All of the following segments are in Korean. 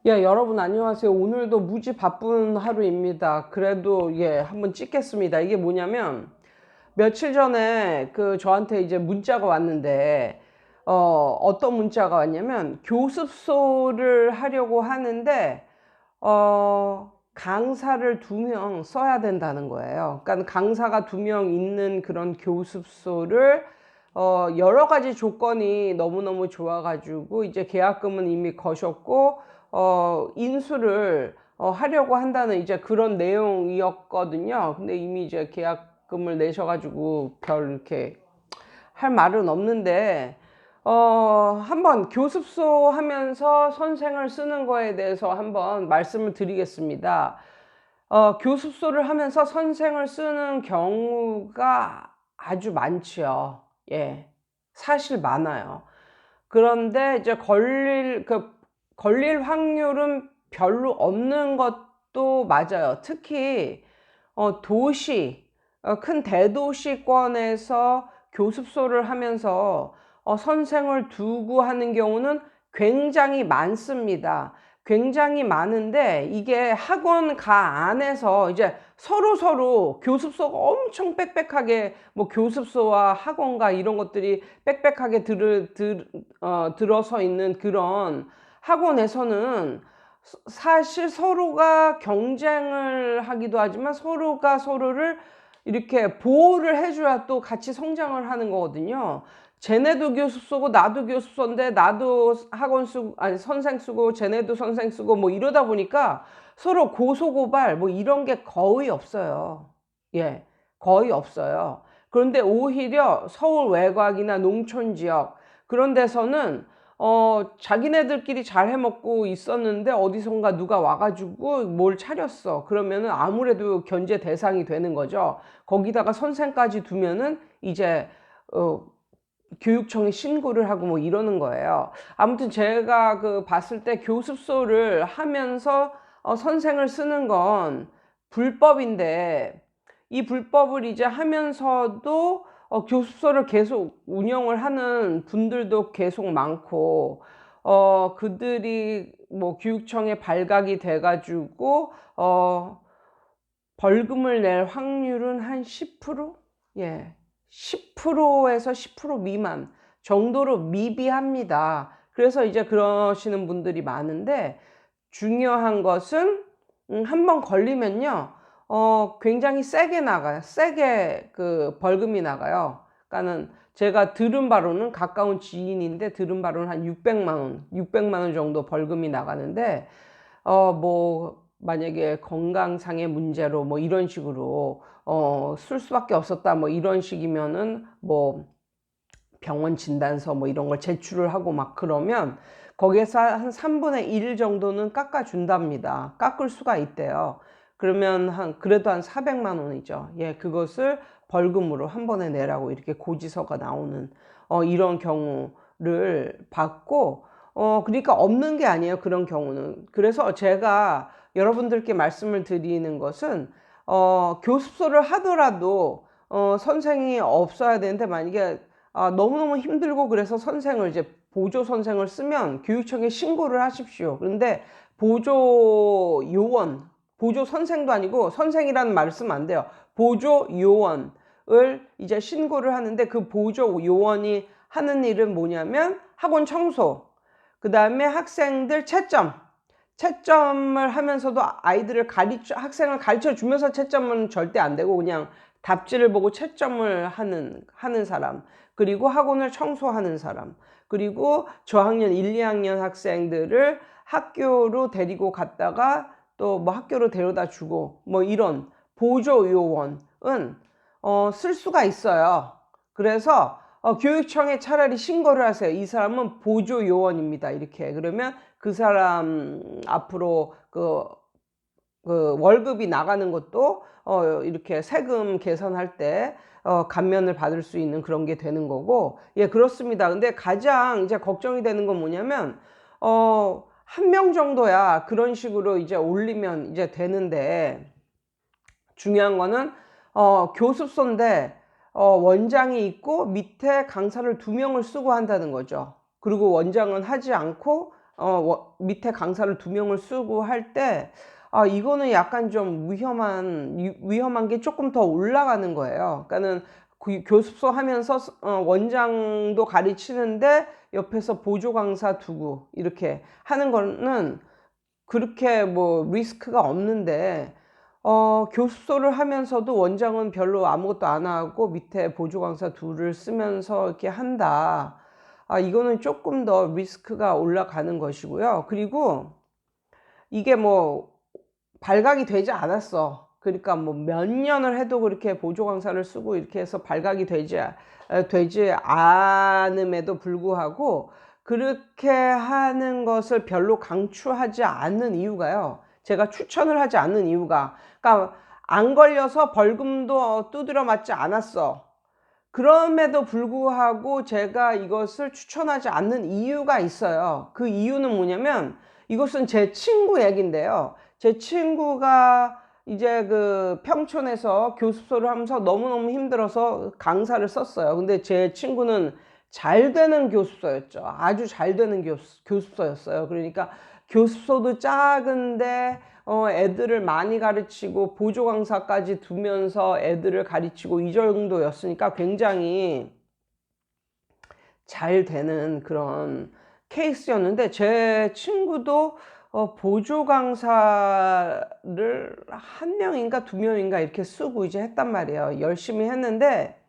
예, 여러분 안녕하세요. 오늘도 무지 바쁜 하루입니다. 그래도 한번 찍겠습니다. 이게 뭐냐면 며칠 전에 저한테 이제 문자가 왔는데 어떤 문자가 왔냐면 교습소를 하려고 하는데 강사를 2명 써야 된다는 거예요. 그러니까 강사가 2명 있는 그런 교습소를 여러 가지 조건이 너무너무 좋아가지고 이제 계약금은 이미 거셨고 인수를 하려고 한다는 이제 그런 내용이었거든요. 근데 이미 이제 계약금을 내셔가지고 별 이렇게 할 말은 없는데 한번 교습소 하면서 선생을 쓰는 거에 대해서 한번 말씀을 드리겠습니다. 교습소를 하면서 선생을 쓰는 경우가 아주 많지요. 예, 사실 많아요. 그런데 이제 걸릴 확률은 별로 없는 것도 맞아요. 특히 도시, 큰 대도시권에서 교습소를 하면서 선생을 두고 하는 경우는 굉장히 많습니다. 굉장히 많은데 이게 학원가 안에서 이제 서로 교습소가 엄청 빽빽하게 뭐 교습소와 학원가 이런 것들이 빽빽하게 들어서 있는 그런 학원에서는 사실 서로가 경쟁을 하기도 하지만 서로가 서로를 이렇게 보호를 해줘야 또 같이 성장을 하는 거거든요. 쟤네도 교습소고 나도 교습소인데 나도 학원 쓰고 아니 선생 쓰고 쟤네도 선생 쓰고 뭐 이러다 보니까 서로 고소고발 뭐 이런 게 거의 없어요. 예, 거의 없어요. 그런데 오히려 서울 외곽이나 농촌 지역 그런 데서는 자기네들끼리 잘 해먹고 있었는데 어디선가 누가 와가지고 뭘 차렸어. 그러면은 아무래도 견제 대상이 되는 거죠. 거기다가 선생까지 두면은 이제 교육청에 신고를 하고 뭐 이러는 거예요. 아무튼 제가 봤을 때 교습소를 하면서 선생을 쓰는 건 불법인데 이 불법을 이제 하면서도 교습소를 계속 운영을 하는 분들도 계속 많고 그들이 뭐 교육청에 발각이 돼 가지고 벌금을 낼 확률은 한 10%? 예. 10%에서 10% 미만 정도로 미비합니다. 그래서 이제 그러시는 분들이 많은데 중요한 것은 한번 걸리면요. 굉장히 세게 나가요. 세게 벌금이 나가요. 그러니까는 제가 들은 바로는 가까운 지인인데 들은 바로는 한 600만 원 정도 벌금이 나가는데 뭐 만약에 건강상의 문제로 뭐 이런 식으로 쓸 수밖에 없었다 뭐 이런 식이면은 뭐 병원 진단서 뭐 이런 걸 제출을 하고 막 그러면 거기에서 한 3분의 1 정도는 깎아준답니다. 깎을 수가 있대요. 그러면 그래도 한 400만 원이죠. 예, 그것을 벌금으로 한 번에 내라고 이렇게 고지서가 나오는 이런 경우를 받고 그러니까 없는 게 아니에요. 그런 경우는. 그래서 제가 여러분들께 말씀을 드리는 것은 교습소를 하더라도 선생이 없어야 되는데 만약에 너무너무 힘들고 그래서 선생을 이제 보조 선생을 쓰면 교육청에 신고를 하십시오. 그런데 보조 요원, 보조 선생도 아니고 선생이라는 말을 쓰면 안 돼요. 보조 요원을 이제 신고를 하는데 그 보조 요원이 하는 일은 뭐냐면 학원 청소, 그 다음에 학생들 채점을 하면서도 학생을 가르쳐 주면서 채점은 절대 안 되고 그냥 답지를 보고 채점을 하는 사람, 그리고 학원을 청소하는 사람, 그리고 저학년 1, 2학년 학생들을 학교로 데리고 갔다가 또 뭐 학교로 데려다 주고 뭐 이런 보조 요원은 쓸 수가 있어요. 그래서 교육청에 차라리 신고를 하세요. 이 사람은 보조 요원입니다. 이렇게 그러면 그 사람 앞으로 월급이 나가는 것도 이렇게 세금 계산할 때 감면을 받을 수 있는 그런 게 되는 거고, 예, 그렇습니다. 근데 가장 이제 걱정이 되는 건 뭐냐면 한 명 정도야 그런 식으로 이제 올리면 이제 되는데 중요한 거는 교습소인데 원장이 있고 밑에 강사를 2명을 쓰고 한다는 거죠. 그리고 원장은 하지 않고 밑에 강사를 2명을 쓰고 할 때, 이거는 약간 좀 위험한 게 조금 더 올라가는 거예요. 그러니까는 교습소 하면서 원장도 가르치는데 옆에서 보조 강사 두고 이렇게 하는 거는 그렇게 뭐 리스크가 없는데, 교습소를 하면서도 원장은 별로 아무것도 안 하고 밑에 보조 강사 둘을 쓰면서 이렇게 한다. 이거는 조금 더 리스크가 올라가는 것이고요. 그리고 이게 뭐 발각이 되지 않았어. 그러니까 뭐 몇 년을 해도 그렇게 보조 강사를 쓰고 이렇게 해서 발각이 되지 않음에도 불구하고 그렇게 하는 것을 별로 강추하지 않는 이유가요. 제가 추천을 하지 않는 이유가, 그러니까 안 걸려서 벌금도 두드려 맞지 않았어. 그럼에도 불구하고 제가 이것을 추천하지 않는 이유가 있어요. 그 이유는 뭐냐면, 이것은 제 친구 얘긴데요. 제 친구가 이제 그 평촌에서 교습소를 하면서 너무너무 힘들어서 강사를 썼어요. 근데 제 친구는 잘 되는 교습소였죠. 아주 잘 되는 교습소였어요. 그러니까 교습소도 작은데 애들을 많이 가르치고 보조 강사까지 두면서 애들을 가르치고 이 정도였으니까 굉장히 잘 되는 그런 케이스였는데, 제 친구도 보조 강사를 1명인가 2명인가 이렇게 쓰고 이제 했단 말이에요. 열심히 했는데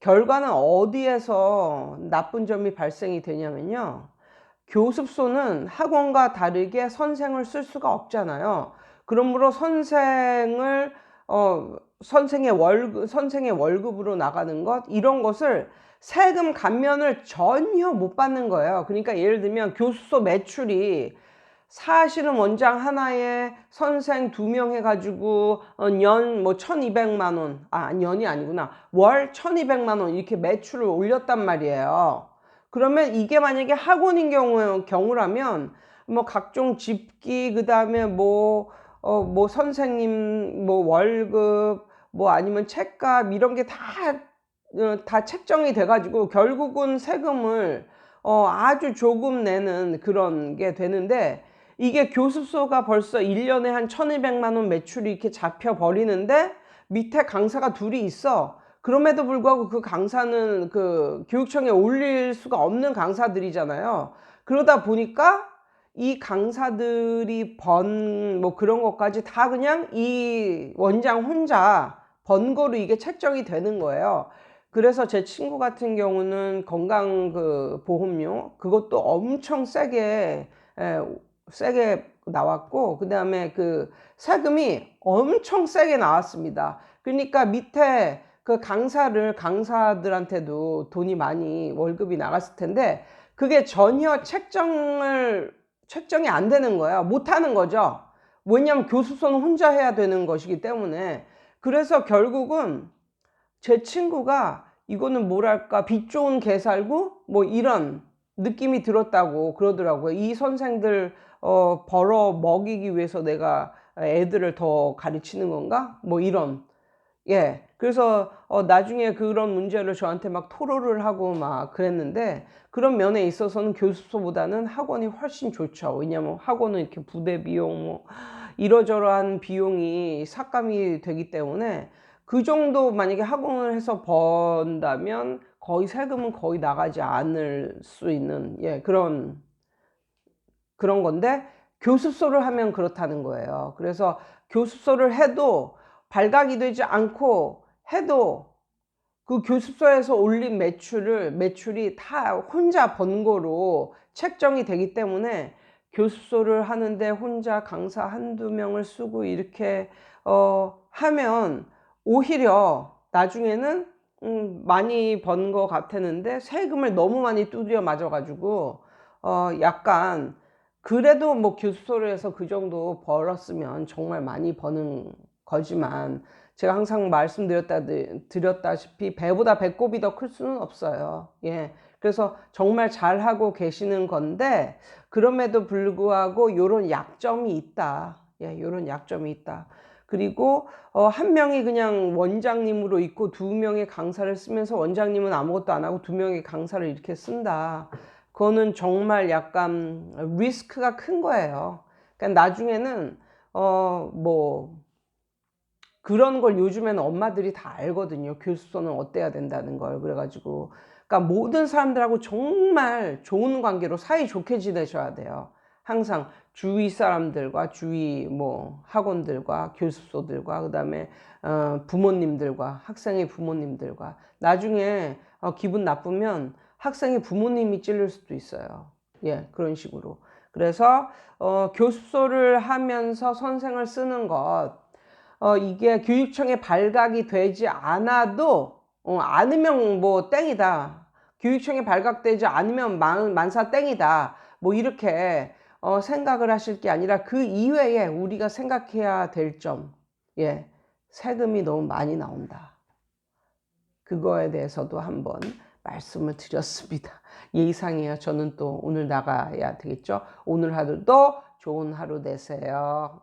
결과는 어디에서 나쁜 점이 발생이 되냐면요, 교습소는 학원과 다르게 선생을 쓸 수가 없잖아요. 그러므로 선생의 월급으로 나가는 것, 이런 것을 세금 감면을 전혀 못 받는 거예요. 그러니까 예를 들면 교습소 매출이 사실은 원장 하나에 선생 2명 해가지고 년 뭐 1200만 원, 년이 아니구나, 월 1200만 원 이렇게 매출을 올렸단 말이에요. 그러면 이게 만약에 학원인 경우라면 뭐 각종 집기, 그 다음에 뭐 선생님 뭐 월급, 뭐 아니면 책값, 이런 게 다 책정이 돼가지고 결국은 세금을 아주 조금 내는 그런 게 되는데, 이게 교습소가 벌써 1년에 한 1200만 원 매출이 이렇게 잡혀 버리는데 밑에 강사가 둘이 있어. 그럼에도 불구하고 그 강사는 그 교육청에 올릴 수가 없는 강사들이잖아요. 그러다 보니까 이 강사들이 번 뭐 그런 것까지 다 그냥 이 원장 혼자 번 거로 이게 책정이 되는 거예요. 그래서 제 친구 같은 경우는 건강 그 보험료 그것도 엄청 세게 나왔고, 그 다음에 그 세금이 엄청 세게 나왔습니다. 그러니까 밑에 그 강사들한테도 돈이 많이 월급이 나갔을 텐데 그게 전혀 책정이 안 되는 거예요. 못 하는 거죠. 왜냐하면 교습소는 혼자 해야 되는 것이기 때문에. 그래서 결국은 제 친구가 이거는 뭐랄까 빚 좋은 개 살고 뭐 이런 느낌이 들었다고 그러더라고요. 이 선생들 벌어 먹이기 위해서 내가 애들을 더 가르치는 건가? 뭐 이런. 예. 그래서 나중에 그런 문제를 저한테 막 토로를 하고 막 그랬는데, 그런 면에 있어서는 교습소보다는 학원이 훨씬 좋죠. 왜냐하면 학원은 이렇게 부대 비용 뭐 이러저러한 비용이 삭감이 되기 때문에 그 정도 만약에 학원을 해서 번다면 거의 세금은 거의 나가지 않을 수 있는, 예, 그런 건데, 교습소를 하면 그렇다는 거예요. 그래서 교습소를 해도 발각이 되지 않고 해도 그 교습소에서 올린 매출이 다 혼자 번 거로 책정이 되기 때문에, 교습소를 하는데 혼자 강사 1~2명을 쓰고 이렇게 하면 오히려 나중에는 많이 번 거 같았는데 세금을 너무 많이 두드려 맞아 가지고 약간, 그래도 뭐 교습소를 해서 그 정도 벌었으면 정말 많이 버는 거지만, 제가 항상 드렸다시피 배보다 배꼽이 더 클 수는 없어요. 예. 그래서 정말 잘하고 계시는 건데 그럼에도 불구하고 요런 약점이 있다. 예, 요런 약점이 있다. 그리고 1명이 그냥 원장님으로 있고 2명의 강사를 쓰면서 원장님은 아무것도 안 하고 2명의 강사를 이렇게 쓴다. 그거는 정말 약간 리스크가 큰 거예요. 그러니까 나중에는 뭐 그런 걸 요즘에는 엄마들이 다 알거든요. 교습소는 어때야 된다는 걸. 그래가지고 그러니까 모든 사람들하고 정말 좋은 관계로 사이좋게 지내셔야 돼요. 항상 주위 사람들과 주위 뭐 학원들과 교습소들과 그다음에 부모님들과 학생의 부모님들과 나중에 기분 나쁘면 학생의 부모님이 찔릴 수도 있어요. 예, 그런 식으로. 그래서 교습소를 하면서 선생을 쓰는 것 이게 교육청에 발각이 되지 않아도 않으면 뭐 땡이다. 교육청에 발각되지 않으면 만사 땡이다. 뭐 이렇게 생각을 하실 게 아니라 그 이외에 우리가 생각해야 될 점. 예. 세금이 너무 많이 나온다. 그거에 대해서도 한번 말씀을 드렸습니다. 예의상이에요. 저는 또 오늘 나가야 되겠죠. 오늘 하루도 좋은 하루 되세요.